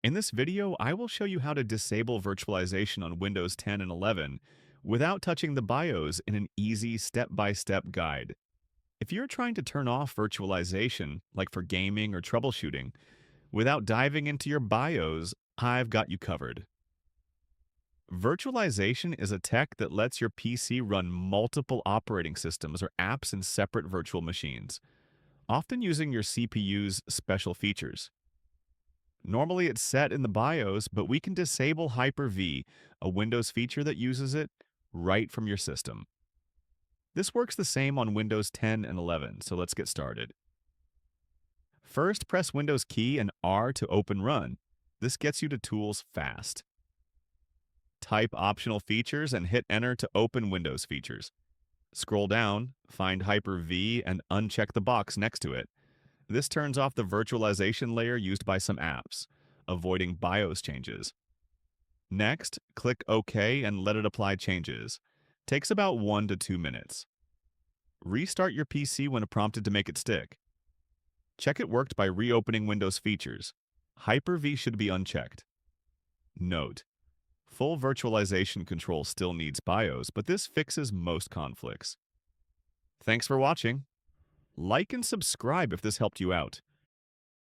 In this video, I will show you how to disable virtualization on Windows 10 and 11 without touching the BIOS in an easy step-by-step guide. If you're trying to turn off virtualization, like for gaming or troubleshooting, without diving into your BIOS, I've got you covered. Virtualization is a tech that lets your PC run multiple operating systems or apps in separate virtual machines, often using your CPU's special features. Normally it's set in the BIOS, but we can disable Hyper-V, a Windows feature that uses it, right from your system. This works the same on Windows 10 and 11, so let's get started. First, press Windows key and R to open Run. This gets you to Tools fast. Type Optional Features and hit Enter to open Windows features. Scroll down, find Hyper-V and uncheck the box next to it. This turns off the virtualization layer used by some apps, avoiding BIOS changes. Next, click OK and let it apply changes. Takes about 1 to 2 minutes. Restart your PC when prompted to make it stick. Check it worked by reopening Windows features. Hyper-V should be unchecked. Note: full virtualization control still needs BIOS, but this fixes most conflicts. Thanks for watching. Like and subscribe if this helped you out.